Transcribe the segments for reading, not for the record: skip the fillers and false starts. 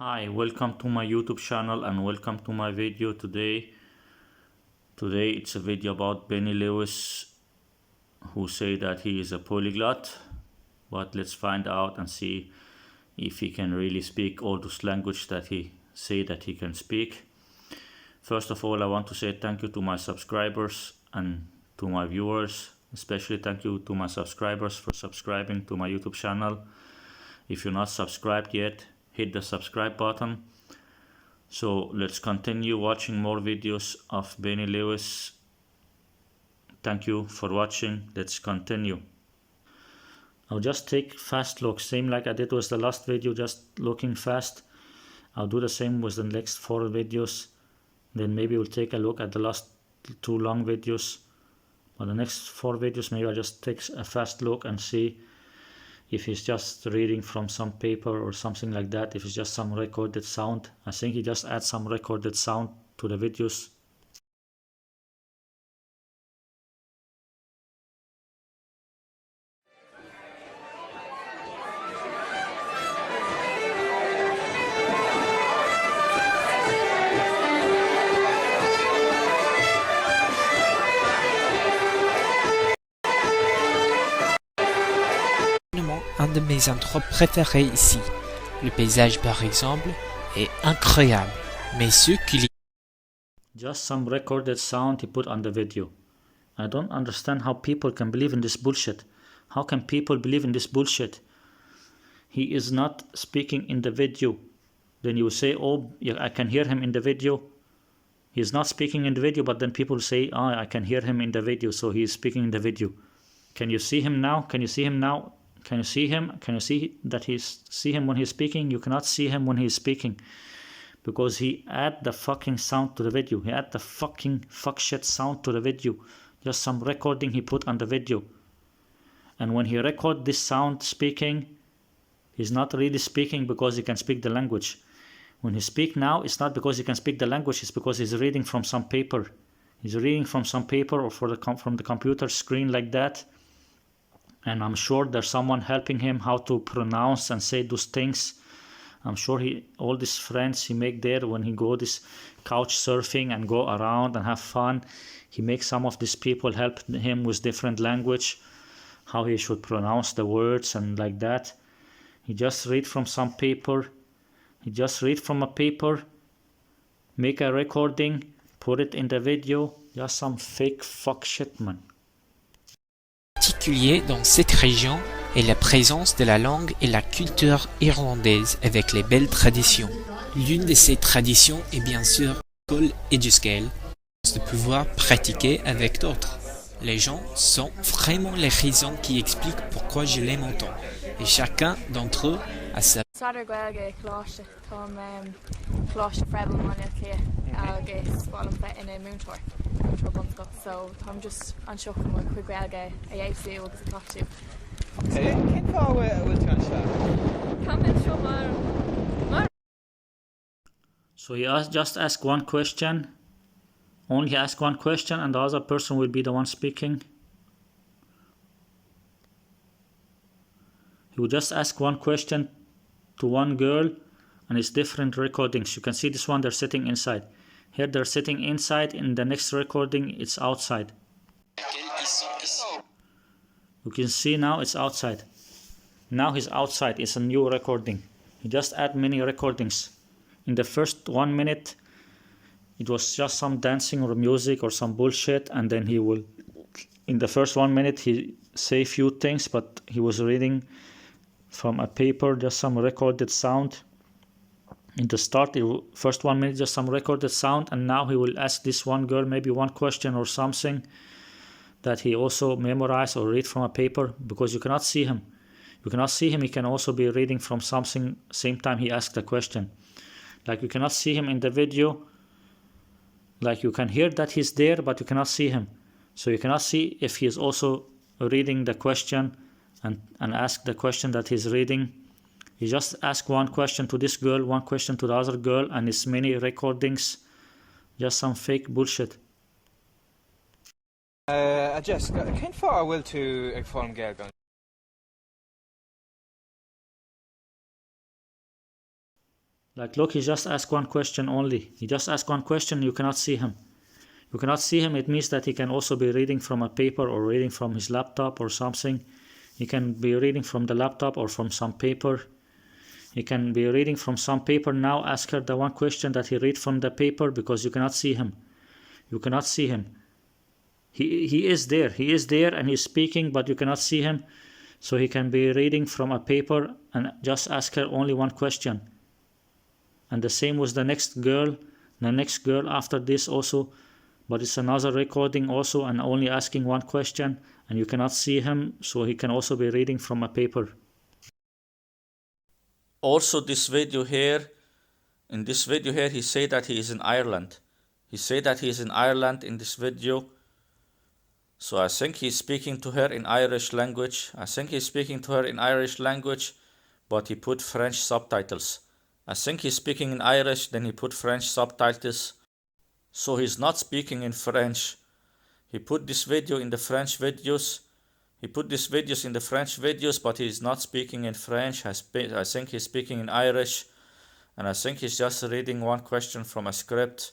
Hi, welcome to my YouTube channel and welcome to my video today. Today it's a video about Benny Lewis, who say that he is a polyglot. But let's find out and see if he can really speak all those language that he say that he can speak. First of all, I want to say thank you to my subscribers and to my viewers. Especially thank you to my subscribers for subscribing to my YouTube channel. If you're not subscribed yet, hit the subscribe button. So let's continue watching more videos of Benny Lewis. Thank you for watching. Let's continue. I'll just take fast look, same like I did with the last video, just looking fast. I'll do the same with the next 4 videos. Then maybe we'll take a look at the last 2 long videos. But the next 4 videos, maybe I'll just take a fast look and see if he's just reading from some paper or something like that, if it's just some recorded sound. I think he just adds some recorded sound to the videos. Un de mes endroits préférés ici. Le paysage par exemple est incroyable, mais ceux qui... Just some recorded sound he put on the video. I don't understand how people can believe in this bullshit. How can people believe in this bullshit? He is not speaking in the video. Then you say, oh, yeah, I can hear him in the video. He is not speaking in the video, but then people say, oh, I can hear him in the video, so he is speaking in the video. Can you see him now? Can you see him now? Can you see him? Can you see that see him when he's speaking? You cannot see him when he's speaking because he add the fucking sound to the video. He add the fucking fuck shit sound to the video. Just some recording he put on the video. And when he record this sound speaking, he's not really speaking because he can speak the language. When he speak now, it's not because he can speak the language. It's because he's reading from some paper. He's reading from some paper or from the computer screen like that. And I'm sure there's someone helping him how to pronounce and say those things. I'm sure all these friends he make there when he go this couch surfing and go around and have fun, he makes some of these people help him with different language, how he should pronounce the words and like that. He just read from some paper. He just read from a paper, make a recording, put it in the video. Just some fake fuck shit, man. Particulier dans cette région est la présence de la langue et la culture irlandaise avec les belles traditions. L'une de ces traditions est bien sûr l'école et du scale, de pouvoir pratiquer avec d'autres. Les gens sont vraiment les raisons qui expliquent pourquoi je l'aime autant, et chacun d'entre eux a sa... So I'm just unsure with quick Gaelge a AFC or the costume. Okay, can So he just ask one question. Only ask one question and the other person will be the one speaking. He will just ask one question to one girl and it's different recordings. You can see this one, they're sitting inside. Here they're sitting inside, in the next recording it's outside. You can see now it's outside. Now he's outside, it's a new recording. He just add many recordings. In the first 1 minute it was just some dancing or music or some bullshit, and then he will, in the first 1 minute he say few things, but he was reading from a paper, just some recorded sound. In the start, first 1 minute, just some recorded sound, and now he will ask this one girl maybe one question or something that he also memorize or read from a paper, because you cannot see him. You cannot see him, he can also be reading from something same time he asked the question. Like you cannot see him in the video, like you can hear that he's there, but you cannot see him. So you cannot see if he is also reading the question and ask the question that he's reading. He just asked one question to this girl, one question to the other girl, and it's many recordings. Just some fake bullshit. Jessica, can far will to inform Gaelge? Like, look, he just asked one question only. He just asked one question, you cannot see him. You cannot see him, it means that he can also be reading from a paper or reading from his laptop or something. He can be reading from the laptop or from some paper. He can be reading from some paper. Now ask her the one question that he read from the paper, because you cannot see him. You cannot see him. He is there. He is there and he's speaking, but you cannot see him. So he can be reading from a paper, and just ask her only one question. And the same with the next girl after this also, but it's another recording also, and only asking one question, and you cannot see him, so he can also be reading from a paper. Also this video here, in this video here, he said that he is in Ireland. He said that he is in Ireland in this video. So I think he's speaking to her in Irish language. But he put French subtitles. I think he's speaking in Irish, then he put French subtitles. So he's not speaking in French. He put this video in the French videos. But he's not speaking in French. I think he's speaking in Irish. And I think he's just reading one question from a script.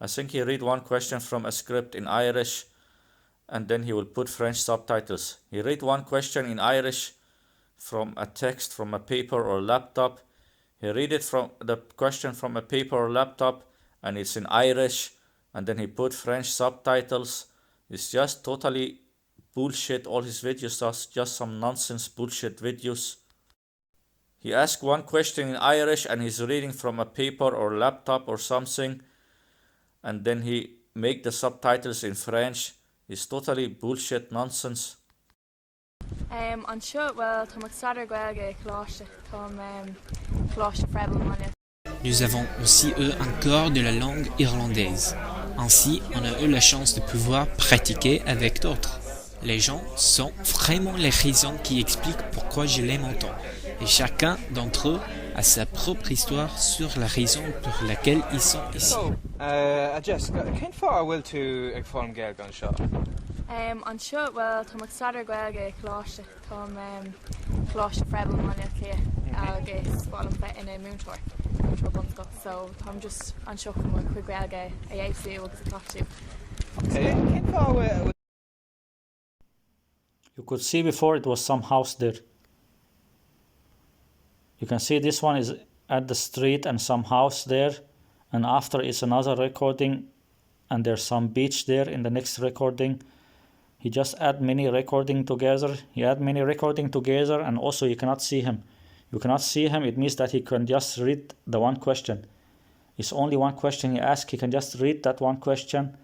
I think he read one question from a script in Irish, and then he will put French subtitles. He read one question in Irish from a text from a paper or laptop. He read it from the question from a paper or laptop, and it's in Irish, and then he put French subtitles. It's just totally bullshit. All his videos are just some nonsense bullshit videos. He asked one question in Irish and he's reading from a paper or laptop or something, and then he make the subtitles in French. It's totally bullshit nonsense. An seo bhfuil tá mag staidir gaeilge chláiste chláiste freibal máine. Nous avons aussi eu un cours de la langue irlandaise. Ainsi, on a eu la chance de pouvoir pratiquer avec d'autres. Les gens sont vraiment les raisons qui expliquent pourquoi je l'aime autant. Et chacun d'entre eux a sa propre histoire sur la raison pour laquelle ils sont ici. So, Jess, can far will to ag fáilm gaeilge an seo? An seo bhfuil tá mag staidir gaeilge chláiste chláiste freibal máine clia agus bhfuil an ina múntóir bunta. So I'm just an seo chumar chuig gaeilge a dhéobhú agus a tachtú. Okay, can far will... You could see before it was some house there. You can see this one is at the street and some house there, and after it's another recording and there's some beach there in the next recording. He just add many recording together. And also you cannot see him. It means that he can just read the one question. It's only one question he asked. He can just read that one question.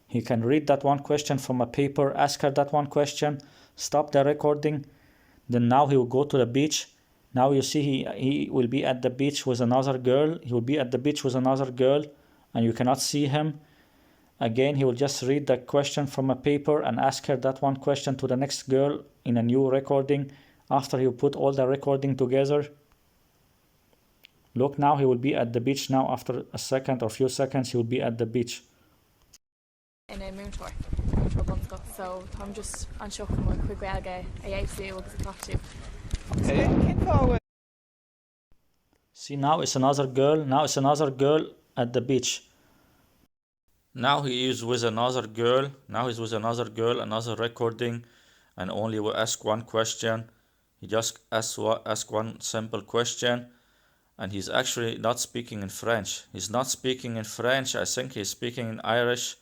He can read that one question from a paper, ask her that one question, stop the recording. Then now he will go to the beach. Now you see he will be at the beach with another girl. And you cannot see him. Again, he will just read the question from a paper and ask her that one question to the next girl in a new recording. After he will put all the recording together. Look, now he will be at the beach. Now after a second or few seconds, he will be at the beach. In a múntóir bunta. So I'm just an seo chumar chuig gaeilge a dhéobhú agus a tachtú. Okay, can far will... See, now it's another girl at the beach. Now he is with another girl. Another recording, and only will ask one question. He just ask one simple question, and he's actually not speaking in French. I think he's speaking in Irish.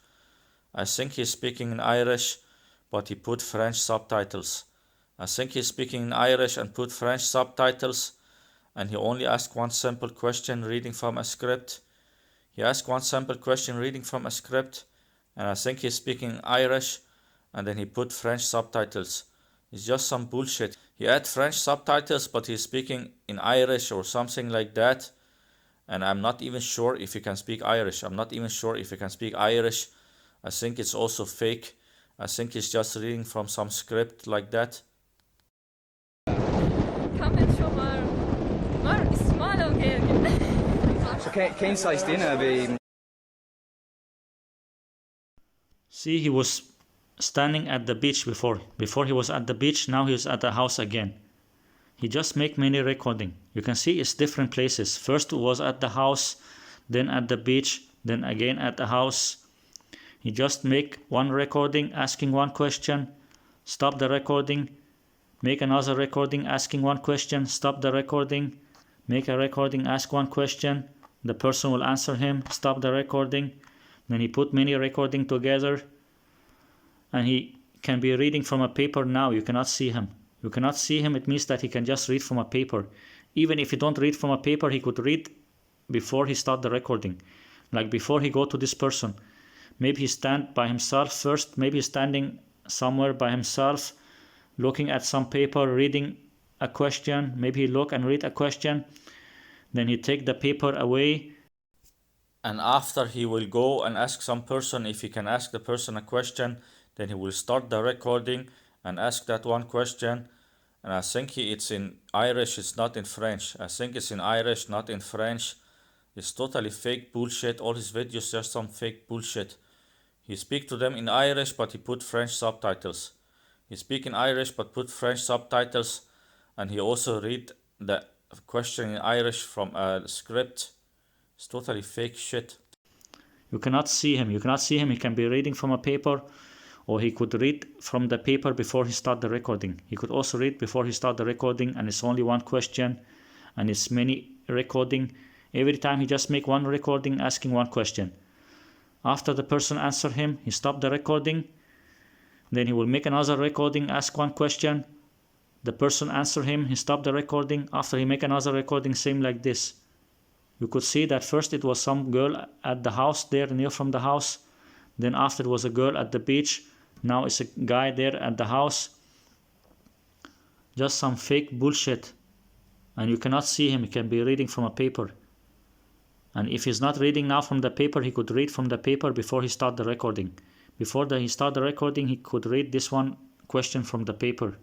But he put French subtitles. And he only asked one simple question reading from a script. And I think he's speaking Irish, and then he put French subtitles. It's just some bullshit. He had French subtitles, but he's speaking in Irish or something like that. And I'm not even sure if he can speak Irish. I think it's also fake. I think he's just reading from some script like that. So cén size duine bhí... See, he was standing at the beach before. Before he was at the beach, now he is at the house again. He just make many recording. You can see it's different places. First it was at the house, then at the beach, then again at the house. He just make one recording asking one question, stop the recording, make another recording asking one question, stop the recording, make a recording, ask one question, the person will answer him, stop the recording. Then he put many recording together, and he can be reading from a paper now. You cannot see him. You cannot see him. It means that he can just read from a paper. Even if he don't read from a paper, he could read before he start the recording. Like before he go to this person. Maybe he stand by himself first. Maybe he's standing somewhere by himself, looking at some paper, reading a question. Maybe he look and read a question. Then he take the paper away. And after he will go and ask some person, if he can ask the person a question, then he will start the recording and ask that one question. And I think it's in Irish, it's not in French. I think it's in Irish, not in French. It's totally fake bullshit. All his videos just some fake bullshit. He speak to them in Irish, but he put French subtitles. He speak in Irish, but put French subtitles. And he also read the question in Irish from a script. It's totally fake shit. You cannot see him. You cannot see him. He can be reading from a paper, or he could read from the paper before he start the recording. He could also read before he start the recording, and it's only one question, and it's many recording. Every time he just make one recording asking one question. After the person answer him, he stop the recording. Then he will make another recording, ask one question. The person answer him, he stop the recording. After he make another recording, same like this. You could see that first it was some girl at the house there near from the house. Then after it was a girl at the beach. Now it's a guy there at the house. Just some fake bullshit. And you cannot see him. He can be reading from a paper. And if he's not reading now from the paper, he could read from the paper before he start the recording. Before he start the recording, he could read this one question from the paper.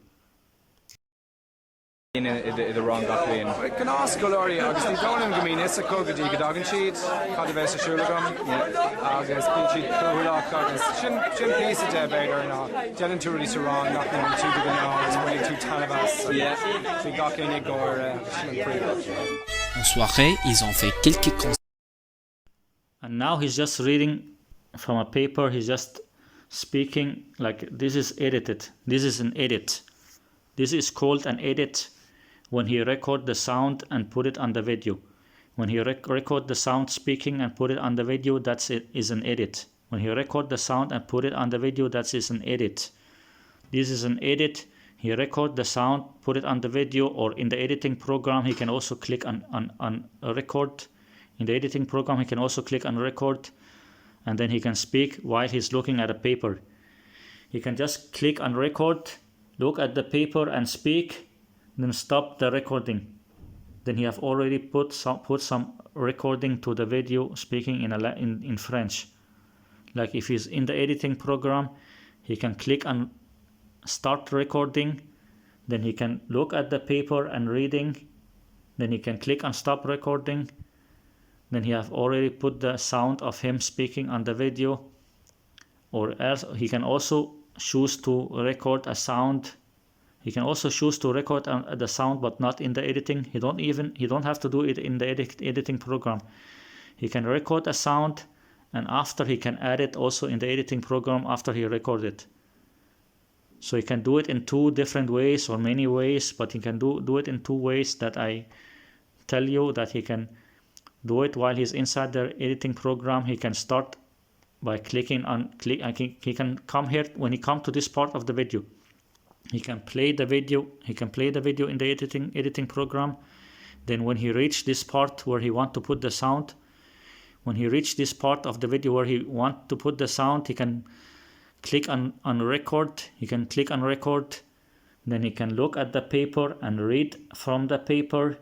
In the wrong gachlín. Can ask Gloria, agus ní dáin go mín is a cogad í godagan siad, cad a bheits a siúlagam, agus bín siad cúlach agus sin písa de beidir ná, dealan tú really sarán, nach ní tú go ná, is willing tú talabas, fi gachlín I gor sin príomh. En soirée, ils ont fait quelques concerts. And now he's just reading from a paper, he's just speaking, like this is edited. This is an edit. This is called an edit. When he record the sound and put it on the video. When he record the sound speaking and put it on the video, that's it, is an edit. When he record the sound and put it on the video, that is an edit. This is an edit. He record the sound, put it on the video, or in the editing program, he can also click on record. In the editing program, he can also click on record, and then he can speak while he's looking at a paper. He can just click on record, look at the paper and speak, then stop the recording. Then he have already put some recording to the video speaking in French. Like if he's in the editing program, he can click on start recording, then he can look at the paper and reading, then he can click on stop recording, then he have already put the sound of him speaking on the video, or else he can also choose to record a sound. He can also choose to record the sound, but not in the editing. He don't have to do it in the editing program. He can record a sound, and after he can add it also in the editing program after he recorded it. So he can do it in two different ways or many ways, but he can do it in two ways that I tell you that he can do it while he's inside the editing program. He can start by clicking on he can come here when he come to this part of the video. He can play the video. He can play the video in the editing program. Then when he reach this part where he want to put the sound, when he reach this part of the video where he want to put the sound, he can click on record. He can click on record. Then he can look at the paper and read from the paper.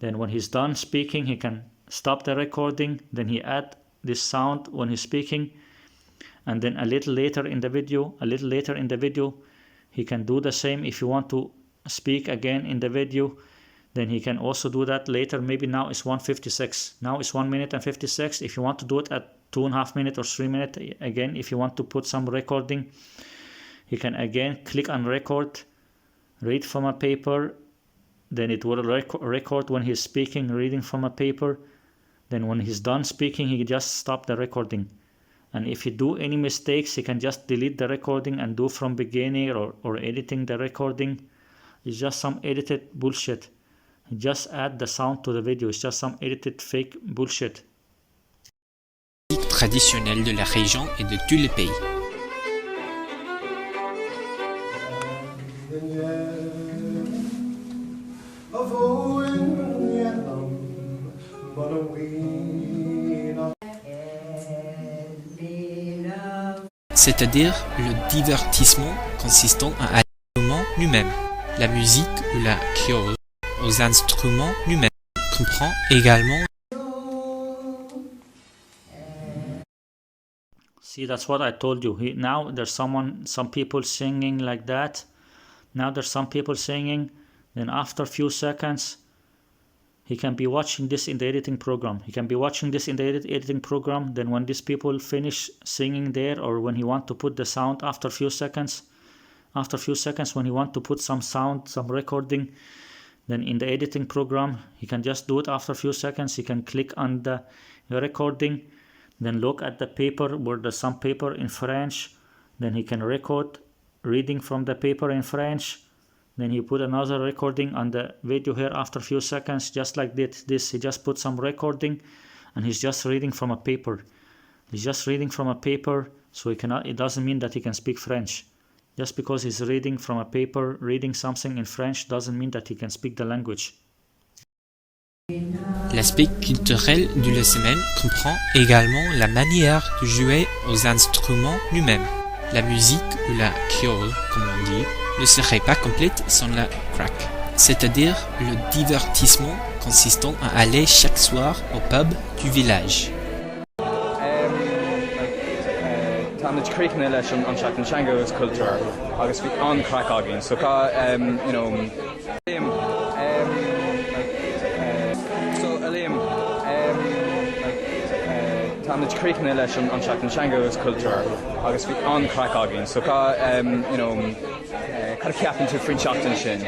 Then when he's done speaking, he can stop the recording. Then he add this sound when he's speaking. And then a little later in the video, he can do the same. If you want to speak again in the video, then he can also do that later. Maybe now it's 1:56. Now it's 1 minute and 56. If you want to do it at 2.5 minutes or 3 minutes, again, if you want to put some recording, he can again click on record, read from a paper, then it will record when he's speaking, reading from a paper. Then when he's done speaking, he just stop the recording. And if you do any mistakes, he can just delete the recording and do from beginning or editing the recording. It's just some edited bullshit. He just add the sound to the video. It's just some edited fake bullshit. Traditionnelle de la région et de tous les pays. C'est-à-dire le divertissement consistant à l'instrument lui-même. La musique ou la chose aux instruments lui-même comprend également. See, that's what I told you. Now there's some people singing like that. Now there's some people singing. Then after a few seconds, he can be watching this in the editing program. He can be watching this in the editing program. Then when these people finish singing there, or when he want to put the sound after a few seconds, when he want to put some sound, some recording, then in the editing program, he can just do it after a few seconds. He can click on the recording, then look at the paper where there's some paper in French. Then he can record reading from the paper in French. Then he put another recording on the video here after a few seconds, just like this. He just put some recording and he's just reading from a paper. He's just reading from a paper, so it doesn't mean that he can speak French. Just because he's reading from a paper, reading something in French, doesn't mean that he can speak the language. L'aspect culturel du LSML comprend également la manière de jouer aux instruments lui-même. La musique ou la créole, comme on dit, ne serait pas complète sans la crack, c'est-à-dire le divertissement consistant à aller chaque soir au pub du village. Tá na críochanna leis an seachtainteanga's cultúr agus bhí an crack agin, so cá Tá na críochanna leis an seachtainteanga's cultúr agus bhí an crack agin, so cá ceapan tú faoin seachtain sin.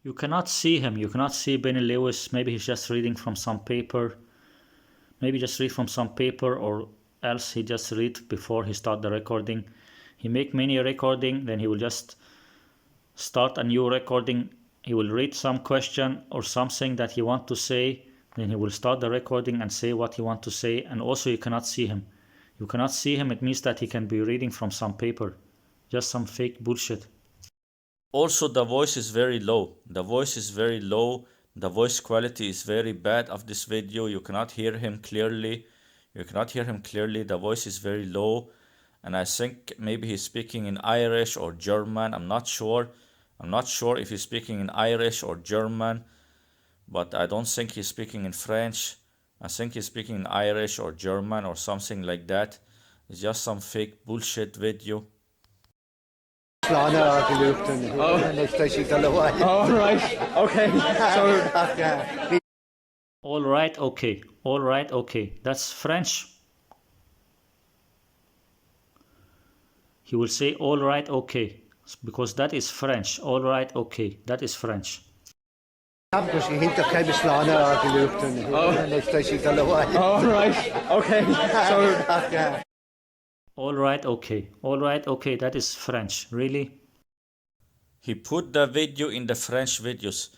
You cannot see him. You cannot see Benny Lewis. Maybe he's just reading from some paper. Maybe just read from some paper, or else he just read before he start the recording. He make many recording, then he will just start a new recording. He will read some question or something that he want to say. Then he will start the recording and say what he want to say. And also you cannot see him. You cannot see him. It means that he can be reading from some paper. Just some fake bullshit. Also, the voice is very low. The voice is very low. The voice quality is very bad of this video. You cannot hear him clearly. The voice is very low. And I think maybe he's speaking in Irish or German. I'm not sure if he's speaking in Irish or German. But I don't think he's speaking in French. I think he's speaking in Irish or German or something like that. It's just some fake bullshit video. All right, okay. All right, okay. That's French. He will say all right, okay. Because that is French. All right, okay. That is French. All right, okay. All right, okay. That is French. Really? He put the video in the French videos.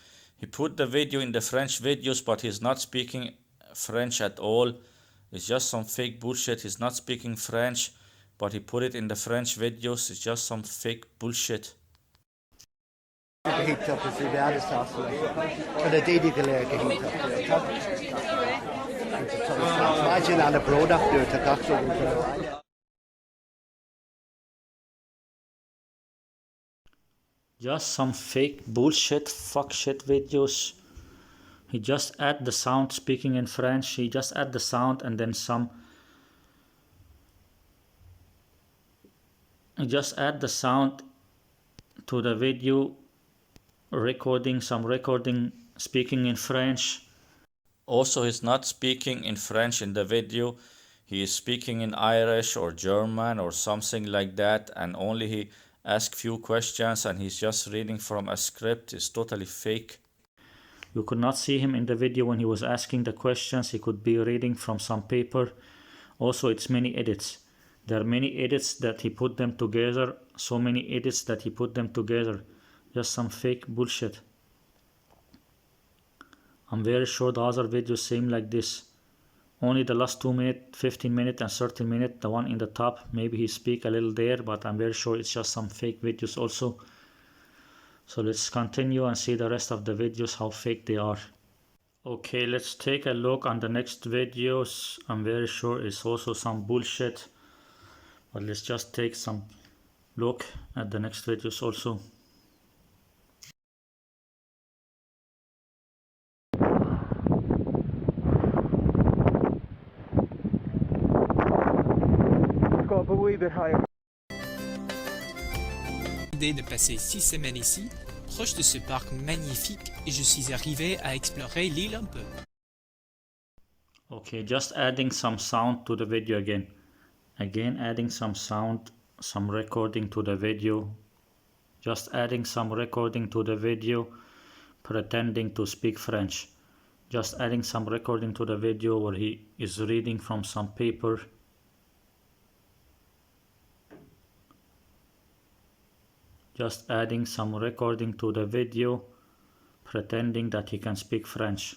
But he's not speaking French at all. It's just some fake bullshit. He's not speaking French, but he put it in the French videos. It's just some fake bullshit. Just some fake bullshit, fuck shit videos. He just add the sound speaking in French. He just add the sound and then some. He just add the sound to the video recording, speaking in French. Also, he's not speaking in French in the video. He is speaking in Irish or German or something like that, and only he ask few questions and he's just reading from a script. It's totally fake. You could not see him in the video when he was asking the questions. He could be reading from some paper. Also, it's many edits. There are many edits that he put them together. So many edits that he put them together. Just some fake bullshit. I'm very sure the other videos seem like this. Only the last 2 minutes, 15 minutes and 30 minutes, the one in the top, maybe he speak a little there, but I'm very sure it's just some fake videos also. So let's continue and see the rest of the videos, how fake they are. Okay, let's take a look on the next videos. I'm very sure it's also some bullshit. But let's just take some look at the next videos also. Go up a wee bit higher. L'idée de passer 6 semaines ici, proche de ce parc magnifique, et je suis arrivé à explorer l'île un peu. Okay, just adding some sound to the video again. Again, adding some sound, some recording to the video. Just adding some recording to the video, pretending to speak French. Just adding some recording to the video where he is reading from some paper. Just adding some recording to the video, pretending that he can speak French.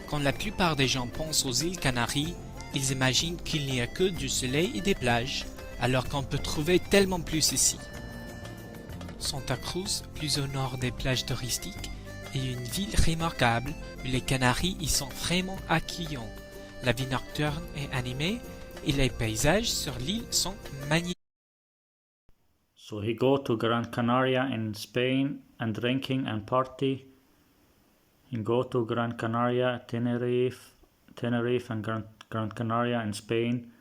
Quand la plupart des gens pensent aux îles Canaries, ils imaginent qu'il n'y a que du soleil et des plages, alors qu'on peut trouver tellement plus ici. Santa Cruz, plus au nord des plages touristiques, est une ville remarquable où les Canaries y sont vraiment accueillants. La vie nocturne est animée et les paysages sur l'île sont magnifiques. So he go to Gran Canaria in Spain and drinking and party. He go to Gran Canaria, Tenerife and Gran Canaria in Spain,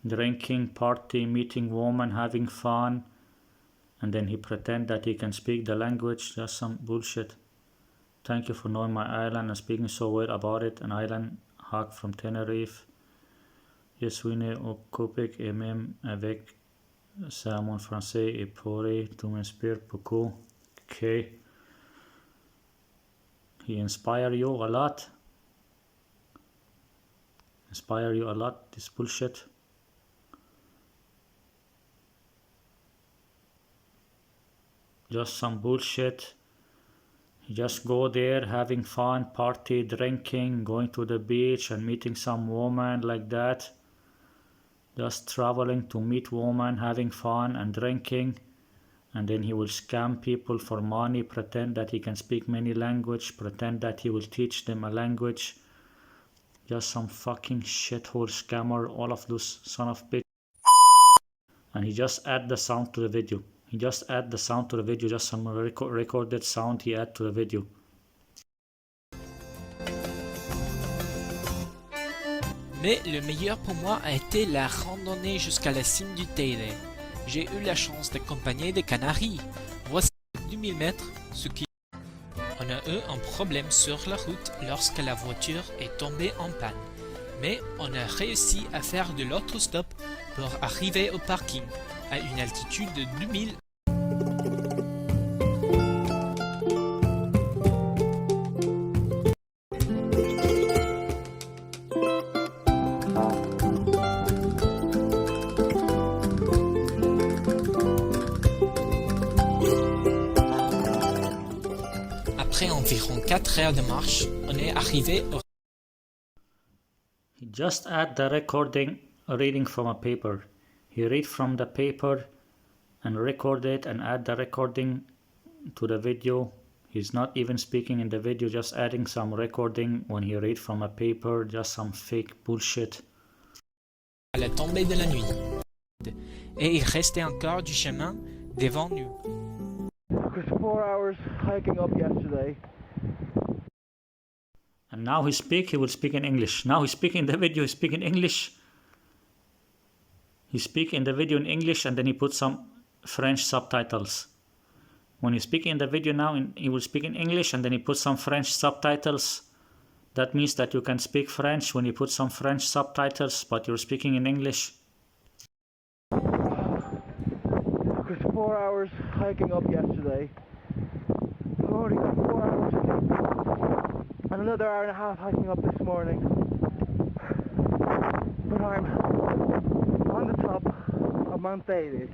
drinking, party, meeting women, having fun, and then he pretend that he can speak the language. Just some bullshit. Thank you for knowing my island and speaking so well about it. An island hack from Tenerife. Je suis né au Québec et même avec ça mon français est pourri. Tu m'inspires beaucoup. Okay. He inspire you a lot. Inspire you a lot, this bullshit. Just some bullshit. You just go there having fun, party, drinking, going to the beach and meeting some woman like that. Just traveling to meet woman, having fun and drinking. And then he will scam people for money, pretend that he can speak many languages, pretend that he will teach them a language. Just some fucking shithole scammer, all of those son of bitch. And he just add the sound to the video. He just add the sound to the video, just some recorded sound he add to the video. Mais le meilleur pour moi a été la randonnée jusqu'à la cime du Teide. J'ai eu la chance d'accompagner des Canaries. Voici 2000 mètres, ce qui... On a eu un problème sur la route lorsque la voiture est tombée en panne. Mais on a réussi à faire de l'autostop pour arriver au parking à une altitude de 2000. Après environ 4 heures de marche, on est arrivé au... He just add the recording, reading from a paper. He read from the paper and record it and add the recording to the video. He's not even speaking in the video, just adding some recording when he read from a paper, just some fake bullshit. À la tombée de la nuit. Et il restait encore du chemin devant nous. It was 4 hours hiking up yesterday. And now he will speak in English. Now he's speaking in the video, he's speaking English. He speak in the video in English and then he put some French subtitles. When you speak in the video now, he will speak in English and then he put some French subtitles. That means that you can speak French when you put some French subtitles, but you're speaking in English. 4 hours hiking up yesterday. I've only got 4 hours and another hour and a half hiking up this morning. But I'm on the top of Mount Daly.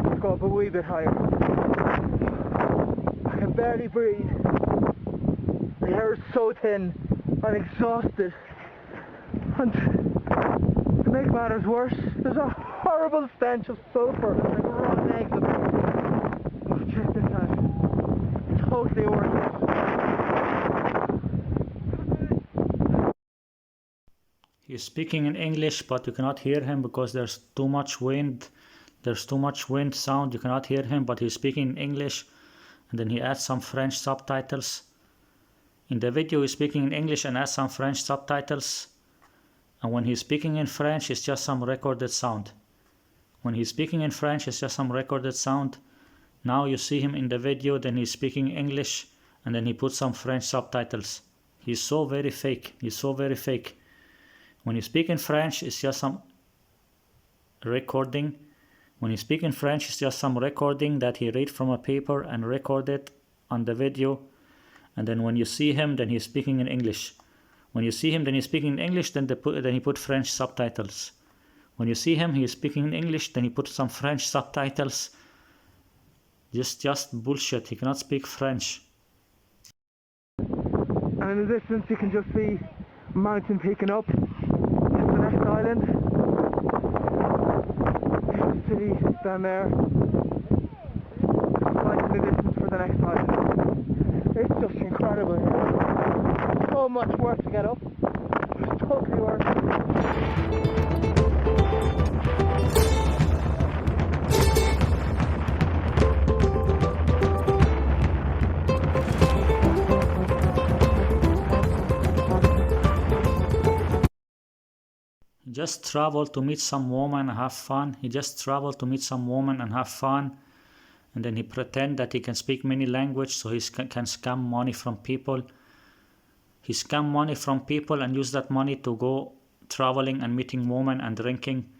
Let's go up a wee bit higher. I can barely breathe. The air is so thin. I'm exhausted. And to make matters worse, there's a horrible stench of sulphur and like rotten eggs. Oh, check this out. Totally worthless. He's speaking in English, but you cannot hear him because there's too much wind. There's too much wind sound. You cannot hear him, but he's speaking in English. And then he adds some French subtitles. In the video, he's speaking in English and adds some French subtitles. And when he's speaking in French, it's just some recorded sound. When he's speaking in French, it's just some recorded sound. Now you see him in the video, then he's speaking English, and then he puts some French subtitles. He's so very fake. He's so very fake. When you speak in French, it's just some recording. When you speak in French, it's just some recording that he read from a paper and recorded on the video. And then when you see him, then he's speaking in English. When you see him, then he's speaking in English, then he put French subtitles. When you see him, he is speaking in English, then he put some French subtitles. Just bullshit. He cannot speak French. And in the distance, you can just see a mountain peeking up. It's the next island. There's the city down there. It's right in the distance for the next island. It's just incredible here. So much work to get up. It's totally worth it. He just traveled to meet some woman and have fun. He just traveled to meet some woman and have fun. And then he pretend that he can speak many languages so he can scam money from people. He scam money from people and use that money to go traveling and meeting women and drinking.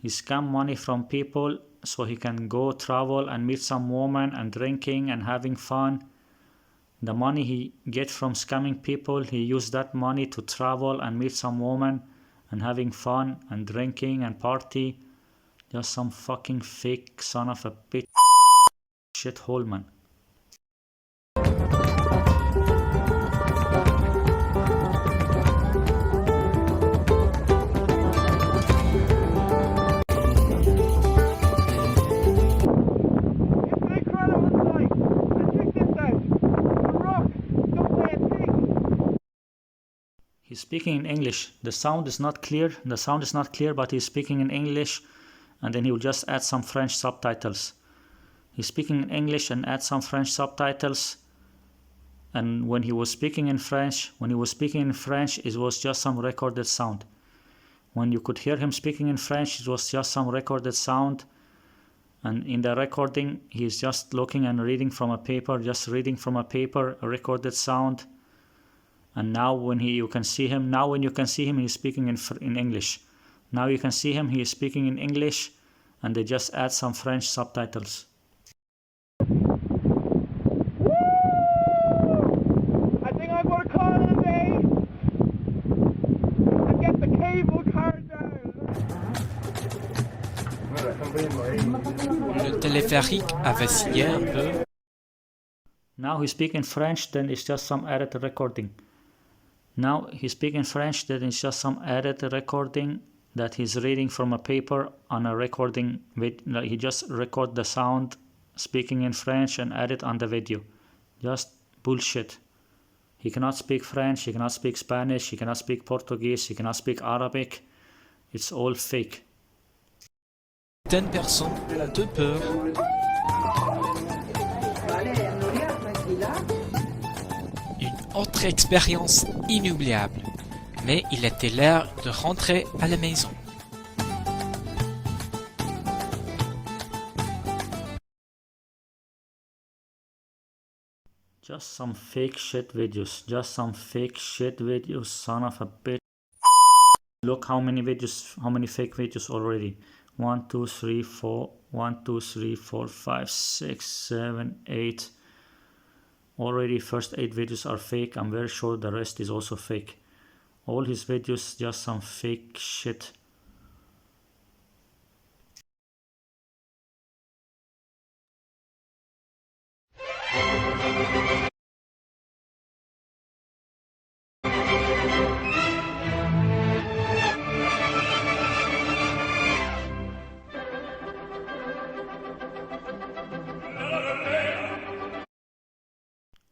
He scam money from people so he can go travel and meet some woman and drinking and having fun. The money he get from scamming people, he use that money to travel and meet some woman and having fun and drinking and party. Just some fucking fake son of a bitch shithole, man. He's speaking in English. The sound is not clear. The sound is not clear, but he's speaking in English, and then he will just add some French subtitles. He's speaking in English and add some French subtitles. And when he was speaking in French, it was just some recorded sound. When you could hear him speaking in French, it was just some recorded sound. And in the recording, he's just looking and reading from a paper, a recorded sound. And now when you can see him, he's speaking in English. Now you can see him, he is speaking in English, and they just add some French subtitles. Woo! I think I'm going to call it a day and get the cable car down. Le téléphérique a vacillé un peu. Now he speaks in French, then it's just some added recording. Now he's speaking French, then it's just some added recording that he's reading from a paper on a recording. He just record the sound speaking in French and add it on the video. Just bullshit. He cannot speak French, he cannot speak Spanish, he cannot speak Portuguese, he cannot speak Arabic. It's all fake. Certaines personnes ont de peur. Une autre expérience inoubliable. Mais il était l'heure de rentrer à la maison. Just some fake shit videos. Just some fake shit videos, son of a bitch. Look how many videos, how many fake videos already. 1, 2, 3, 4. 1, 2, 3, 4, 5, 6, 7, 8. Already first 8 videos are fake. I'm very sure the rest is also fake. All his videos just some fake shit.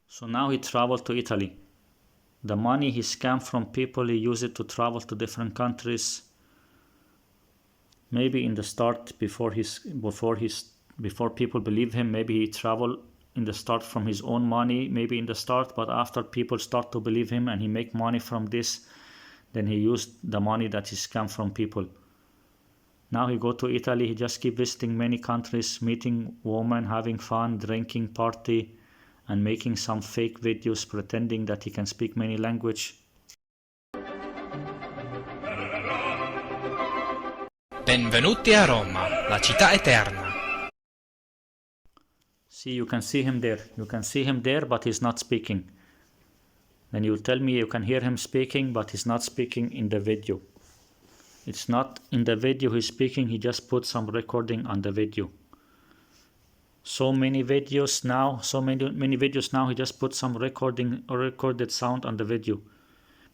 So now he traveled to Italy. The money he scammed from people, he used it to travel to different countries. Maybe in the start, before people believe him, maybe he traveled in the start from his own money, maybe in the start, but after people start to believe him and he make money from this, then he used the money that he scammed from people. Now he go to Italy, he just keep visiting many countries, meeting women, having fun, drinking, party, and making some fake videos pretending that he can speak many languages. Benvenuti a Roma, la città eterna. See, you can see him there. You can see him there, but he's not speaking. Then you tell me you can hear him speaking, but he's not speaking in the video. It's not in the video he's speaking, he just put some recording on the video. So many videos now, many videos now, he just put some recording or recorded sound on the video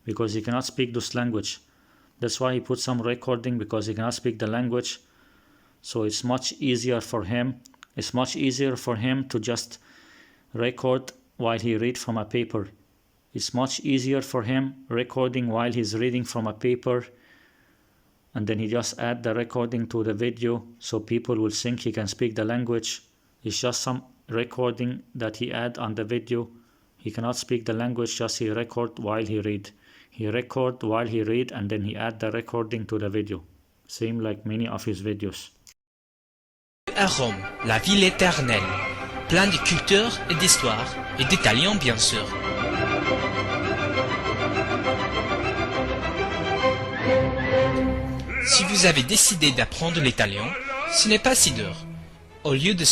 because he cannot speak this language. That's why he put some recording, because he cannot speak the language. So it's much easier for him. It's much easier for him to just record while he read from a paper. It's much easier for him recording while he's reading from a paper, and then he just add the recording to the video so people will think he can speak the language. It's just some recording that he add on the video. He cannot speak the language, just he record while he read. He record while he read and then he add the recording to the video. Same like many of his videos. À Rome, la ville éternelle, plein de culture et d'histoire, et d'italien bien sûr. Si vous avez décidé d'apprendre l'italien, ce n'est pas si dur. Au lieu de...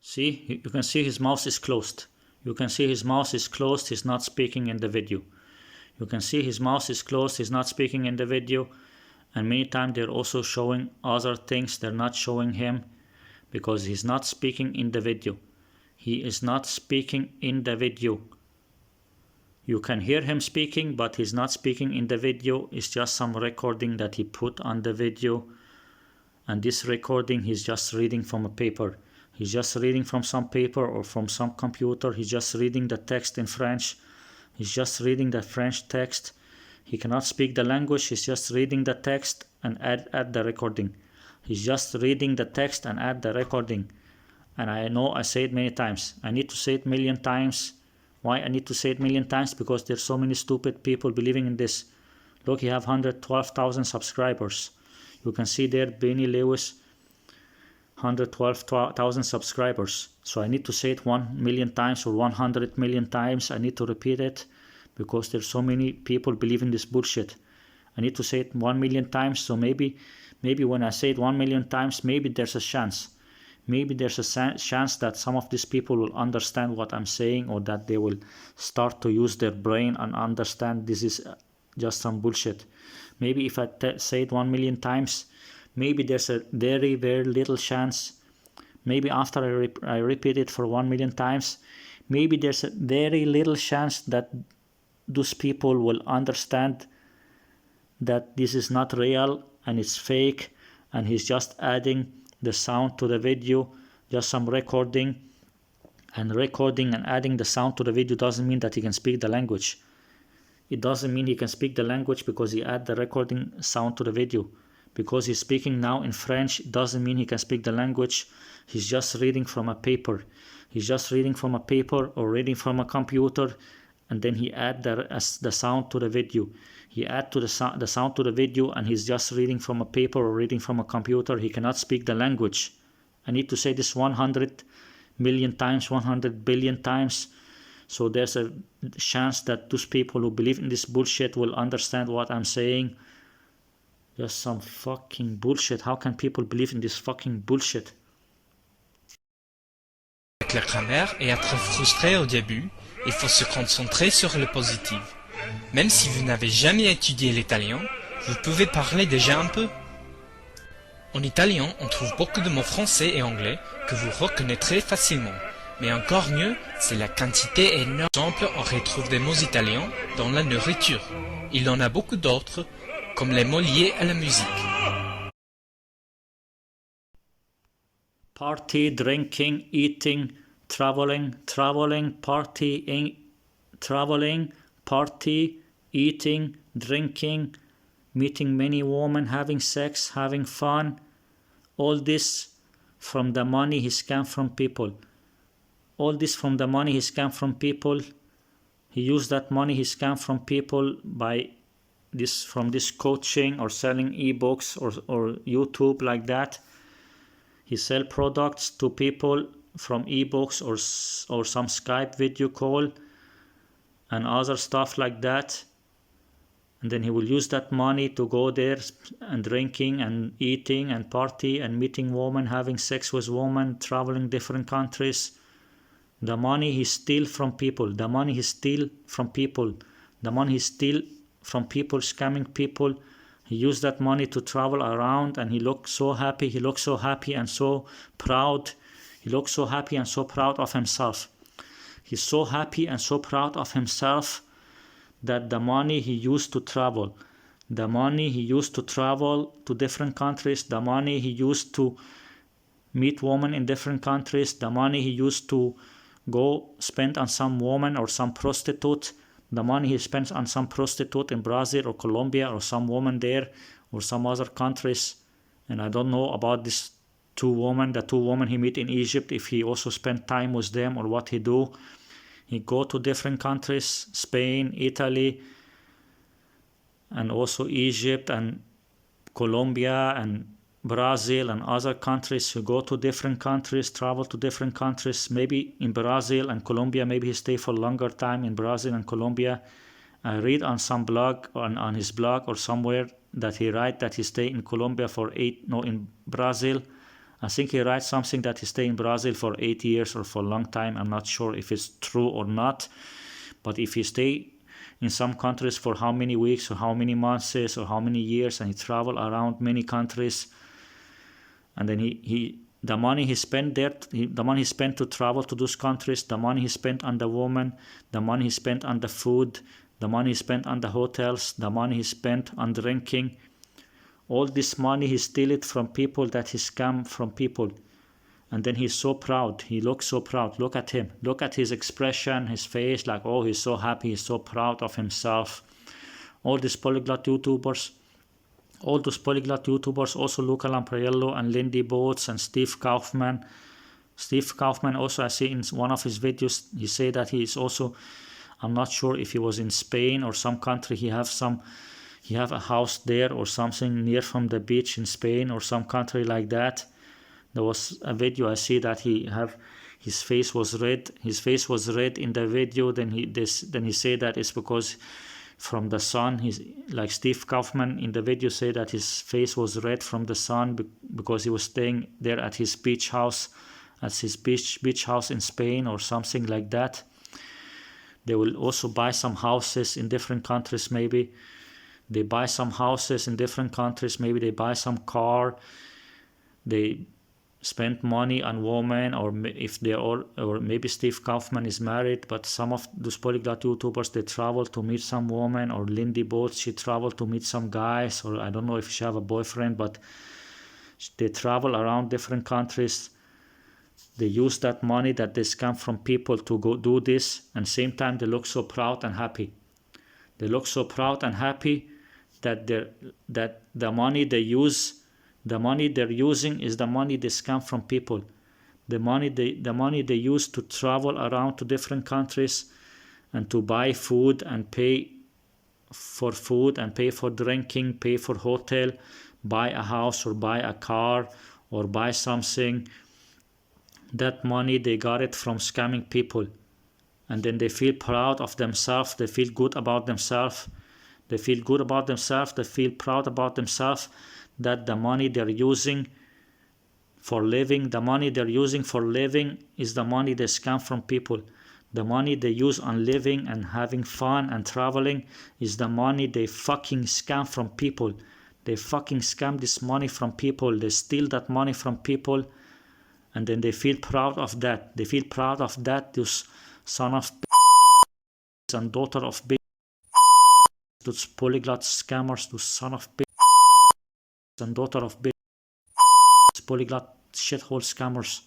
See, you can see his mouth is closed. You can see his mouth is closed, he's not speaking in the video. You can see his mouth is closed, he's not speaking in the video. And many times they're also showing other things, they're not showing him because he's not speaking in the video. He is not speaking in the video. You can hear him speaking, but he's not speaking in the video. It's just some recording that he put on the video. And this recording, he's just reading from a paper. He's just reading from some paper or from some computer. He's just reading the text in French. He's just reading the French text. He cannot speak the language. He's just reading the text and add the recording. He's just reading the text and add the recording. And I know I say it many times. I need to say it a million times. Why I need to say it a million times? Because there's so many stupid people believing in this. Look, you have 112,000 subscribers. You can see there, Benny Lewis, 112,000 subscribers. So I need to say it 1 million times or 100 million times. I need to repeat it because there's so many people believing this bullshit. I need to say it 1 million times. So maybe when I say it 1 million times, maybe there's a chance. Maybe there's a chance that some of these people will understand what I'm saying, or that they will start to use their brain and understand this is just some bullshit. Maybe if I say it 1 million times, maybe there's a very, very little chance. Maybe after I repeat it for 1 million times, maybe there's a very little chance that those people will understand that this is not real and it's fake, and he's just adding the sound to the video, just some recording. And recording and adding the sound to the video doesn't mean that he can speak the language. It doesn't mean he can speak the language because he add the recording sound to the video. Because he's speaking now in French, it doesn't mean he can speak the language. He's just reading from a paper. He's just reading from a paper or reading from a computer, and then he add the sound to the video. He add to the sound to the video, and he's just reading from a paper or reading from a computer. He cannot speak the language. I need to say this 100 million times, 100 billion times. So there's a chance that those people who believe in this bullshit will understand what I'm saying. Just some fucking bullshit. How can people believe in this fucking bullshit? Avec la grammaire et être frustré au début, il faut se concentrer sur le positif. Même si vous n'avez jamais étudié l'italien, vous pouvez parler déjà un peu. En italien, on trouve beaucoup de mots français et anglais que vous reconnaîtrez facilement. Mais encore mieux, c'est la quantité énorme. Par exemple, on retrouve des mots italiens dans la nourriture. Il y en a beaucoup d'autres, comme les mots liés à la musique. Party, drinking, eating, traveling, partying, traveling, party, eating, drinking, meeting many women, having sex, having fun. All this from the money he scammed from people. All this from the money he scammed from people. He used that money he scammed from people by from this coaching or selling ebooks or YouTube like that. He sell products to people from ebooks or some Skype video call and other stuff like that. And then he will use that money to go there and drinking and eating and party and meeting women, having sex with women, traveling different countries. The money he steal from people. The money he steal from people. The money he steal from people, scamming people. He used that money to travel around and he looked so happy. He looked so happy and so proud. He looked so happy and so proud of himself. He's so happy and so proud of himself that the money he used to travel, the money he used to travel to different countries, the money he used to meet women in different countries, the money he used to go spend on some woman or some prostitute, the money he spends on some prostitute in Brazil or Colombia or some woman there or some other countries. And I don't know about these the two women he meet in Egypt, if he also spent time with them or what he do. He go to different countries, Spain, Italy, and also Egypt and Colombia and Brazil and other countries. He go to different countries, travel to different countries. Maybe in Brazil and Colombia, maybe he stay for a longer time in Brazil and Colombia. I read on some blog, on his blog or somewhere, that he write that he stay in Colombia for in Brazil. I think he writes something that he stay in Brazil for 8 years or for a long time. I'm not sure if it's true or not. But if he stay in some countries for how many weeks or how many months or how many years, and he travel around many countries, and then the money he spent there, the money he spent to travel to those countries, the money he spent on the woman, the money he spent on the food, the money he spent on the hotels, the money he spent on drinking, all this money he steal it from people that he scam from people. And then he's so proud. He looks so proud. Look at him. Look at his expression, his face, like, oh, he's so happy. He's so proud of himself. All these polyglot YouTubers, also Luca Lampriello and Lindy Boots and Steve Kaufman. Steve Kaufman also, I see in one of his videos, he say that he is also, I'm not sure if he was in Spain or some country, he have a house there or something near from the beach in Spain or some country like that. There was a video I see that his face was red. His face was red in the video. Then he said that it's because from the sun. He's like Steve Kaufman in the video say that his face was red from the sun because he was staying there at his beach house, beach house in Spain or something like that. They will also buy some houses in different countries. Maybe they buy some houses in different countries. Maybe they buy some car. They spend money on women, or if they all, or maybe Steve Kaufman is married, but some of those polyglot YouTubers, they travel to meet some woman, or Lindy Boots, she traveled to meet some guys, or I don't know if she have a boyfriend, but they travel around different countries. They use that money that they scam from people to go do this, and same time they look so proud and happy. They look so proud and happy that the money they use, the money they're using is the money they scam from people. The money they use to travel around to different countries and to buy food and pay for food and pay for drinking, pay for hotel, buy a house or buy a car or buy something, That money, they got it from scamming people. And then they feel proud of themselves, they feel good about themselves, they feel good about themselves, they feel proud about themselves that the money they're using for living, the money they're using for living is the money they scam from people. The money they use on living and having fun and traveling is the money they fucking scam from people. They fucking scam this money from people. They steal that money from people, and then they feel proud of that. They feel proud of that. Those son of and daughter of those polyglot scammers, those son of and daughter of polyglot shithole scammers.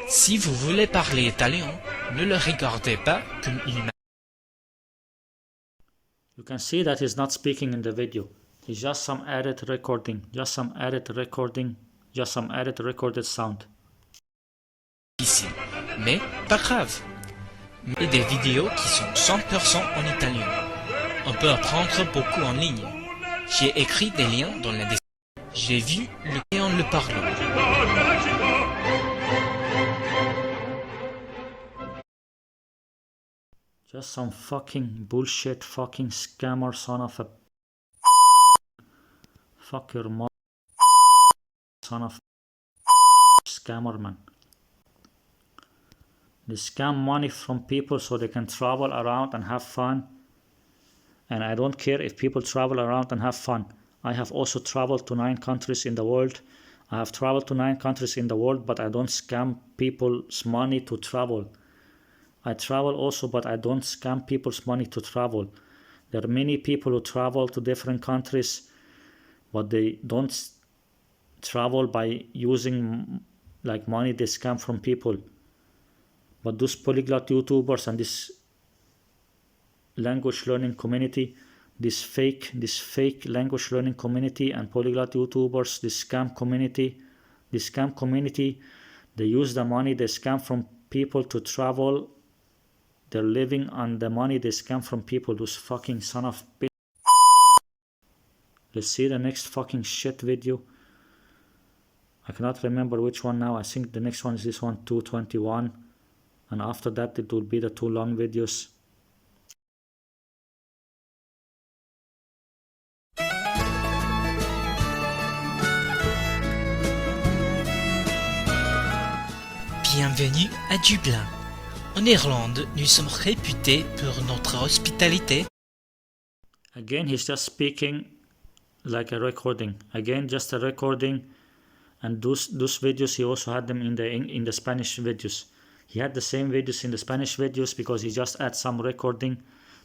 Si vous voulez parler italien, ne le regardez pas comme une... You can see that he's not speaking in the video. It's just some added recording, just some added recorded sound. Ici. Mais pas grave. Mais des vidéos qui sont 100% en italien. On peut apprendre beaucoup en ligne. J'ai écrit des liens dans la description. J'ai vu le lien en le parlant. Just some fucking bullshit fucking scammer son of a fuck your mother son of scammer, man. They scam money from people so they can travel around and have fun. And I don't care if people travel around and have fun. I have also traveled to 9 countries in the world. I have traveled to 9 countries in the world, but I don't scam people's money to travel. I travel also, but I don't scam people's money to travel. There are many people who travel to different countries, but they don't travel by using like money they scam from people. But those polyglot YouTubers and this language learning community, this fake language learning community and polyglot YouTubers, this scam community, they use the money they scam from people to travel. They're living on the money they scam from people, those fucking son of bitch. Let's see the next fucking shit video. I cannot remember which one now. I think the next one is this one, 221. And after that it will be the 2 long videos. Bienvenue à Dublin. En Irlande, nous sommes réputés pour notre hospitalité. Again, he's just speaking like a recording. Again, just a recording. And those videos, he also had them in the Spanish videos. He had the same videos in the Spanish videos because he just adds some recording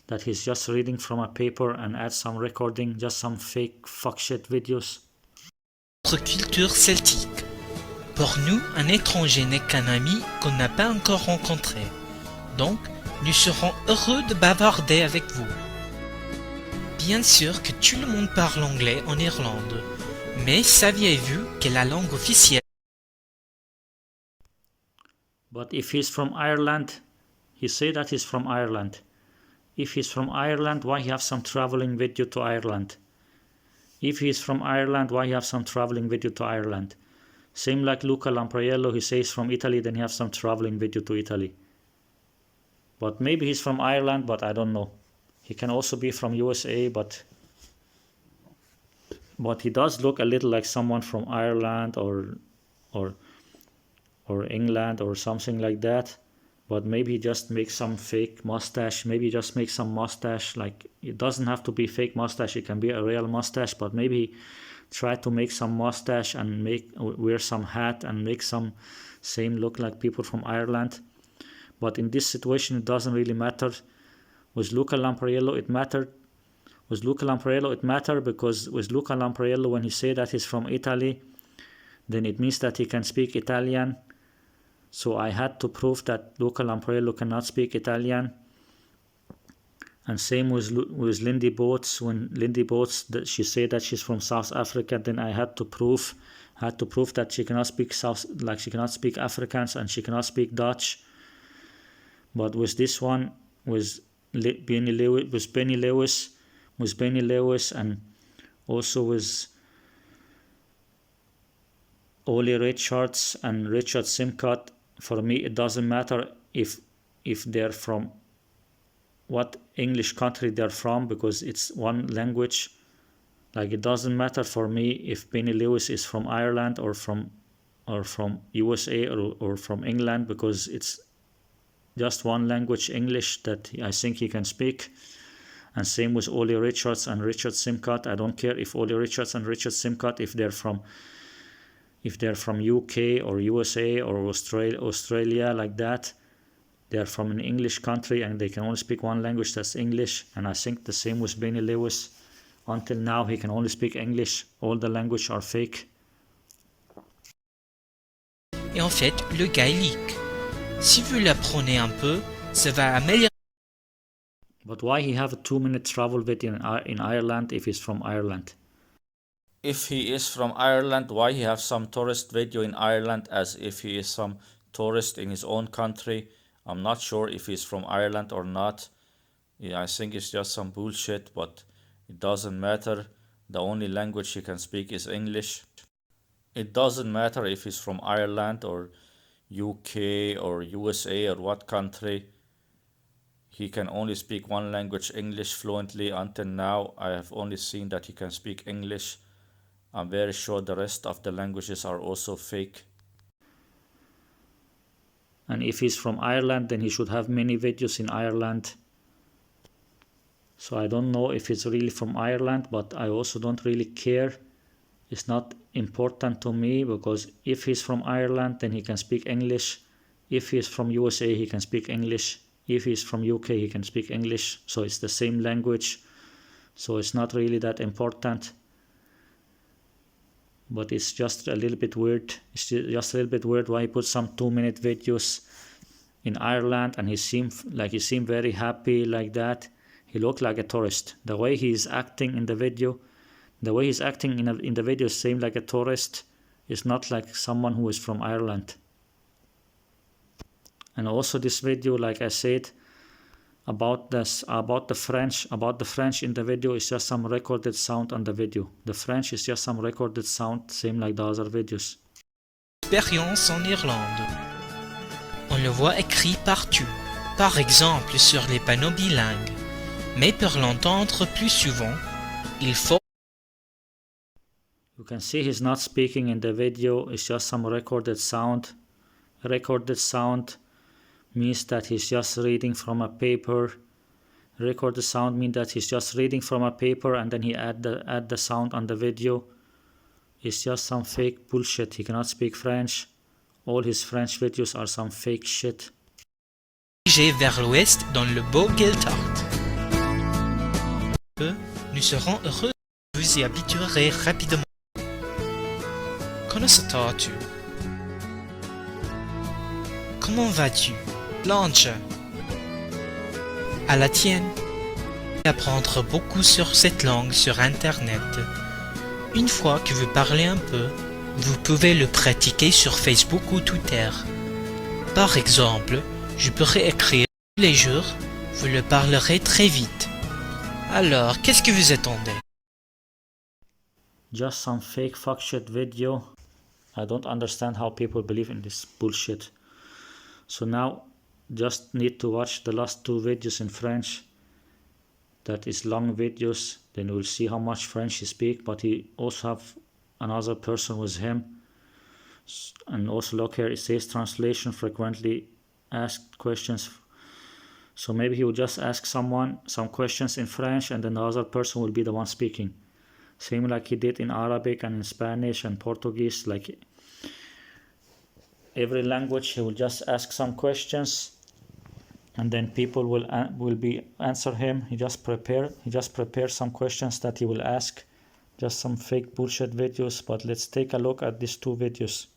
that he's just reading from a paper and adds some recording, just some fake fuck shit videos. Notre culture celtique. Pour nous, un étranger n'est qu'un ami qu'on n'a pas encore rencontré. Donc, nous serons heureux de bavarder avec vous. Bien sûr que tout le monde parle anglais en Irlande, mais saviez-vous que la langue officielle... But if he's from Ireland, he say that he's from Ireland. If he's from Ireland, why he have some traveling video to Ireland? If he's from Ireland, why he have some traveling video to Ireland? Same like Luca Lampriello, he says from Italy, then he have some traveling video to Italy. But maybe he's from Ireland, but I don't know. He can also be from USA, but he does look a little like someone from Ireland or England or something like that. But maybe he just makes some fake mustache. Maybe he just makes some mustache. Like, it doesn't have to be fake mustache. It can be a real mustache, but maybe try to make some mustache and wear some hat and make some same look like people from Ireland. But in this situation, it doesn't really matter. With Luca Lampriello, it mattered. With Luca Lampriello, it mattered because with Luca Lampriello, when he say that he's from Italy, then it means that he can speak Italian. So I had to prove that Luca Lampriello cannot speak Italian. And same with Lindy Boats. When Lindy Boats, she said that she's from South Africa, then I had to prove that she cannot speak she cannot speak Afrikaans and she cannot speak Dutch. But with this one, with Benny Lewis, and also with Ollie Richards and Richard Simcott, for me it doesn't matter if they're from what English country they're from, because it's one language. Like, it doesn't matter for me if Benny Lewis is from Ireland or from USA or from England, because it's just one language, English, that I think he can speak. And same with Ollie Richards and Richard Simcott. I don't care if Ollie Richards and Richard Simcott, if they're from UK or USA or Australia, like that. They're from an English country and they can only speak one language, that's English. And I think the same with Benny Lewis. Until now, he can only speak English. All the languages are fake. Et en fait, le gars est leak. Si vous l'apprenez un peu, ça va améliorer. But why he have a 2-minute travel video in Ireland if he's from Ireland? If he is from Ireland, why he have some tourist video in Ireland as if he is some tourist in his own country? I'm not sure if he's from Ireland or not. Yeah, I think it's just some bullshit, but it doesn't matter. The only language he can speak is English. It doesn't matter if he's from Ireland or UK or USA or what country. He can only speak one language, English, fluently. Until now, I have only seen that he can speak English. I'm very sure the rest of the languages are also fake. And if he's from Ireland, then he should have many videos in Ireland. So I don't know if he's really from Ireland, but I also don't really care. It's not important to me, because if he's from Ireland, then he can speak English. If he's from USA, he can speak English. If he's from UK, he can speak English. So it's the same language. So it's not really that important. But it's just a little bit weird. It's just a little bit weird why he put some 2-minute videos in Ireland and he seemed very happy like that. He looked like a tourist. The way he's acting in the video, in the video seemed like a tourist. It's not like someone who is from Ireland. And also this video, like I said, about the French in the video is just some recorded sound on the video. The French is just some recorded sound, same like the other videos. Expérience en Irlande. On le voit écrit partout, par exemple sur les panneaux bilingues. Mais pour l'entendre plus souvent, il faut... You can see he's not speaking in the video, it's just some recorded sound. Recorded sound means that he's just reading from a paper. Recorded sound means that he's just reading from a paper and then he add the sound on the video. It's just some fake bullshit. He cannot speak French. All his French videos are some fake shit. Vers l'ouest dans le beau Geltart. Nous serons heureux, vous y habituerez rapidement. Comment ça-tu? Comment vas-tu? Blanche. À la tienne. Apprendre beaucoup sur cette langue sur Internet. Une fois que vous parlez un peu, vous pouvez le pratiquer sur Facebook ou Twitter. Par exemple, je pourrais écrire tous les jours, vous le parlerez très vite. Alors, qu'est-ce que vous attendez? Just some fake fuck shit video. I don't understand how people believe in this bullshit. So now, just need to watch the last 2 videos in French. That is long videos. Then we'll see how much French he speaks. But he also have another person with him. And also look here, it says translation frequently asked questions. So maybe he will just ask someone some questions in French and then the other person will be the one speaking. Same like he did in Arabic and in Spanish and Portuguese. Like every language, he will just ask some questions and then people will be answer him. He just prepare some questions that he will ask. Just some fake bullshit videos. But let's take a look at these 2 videos.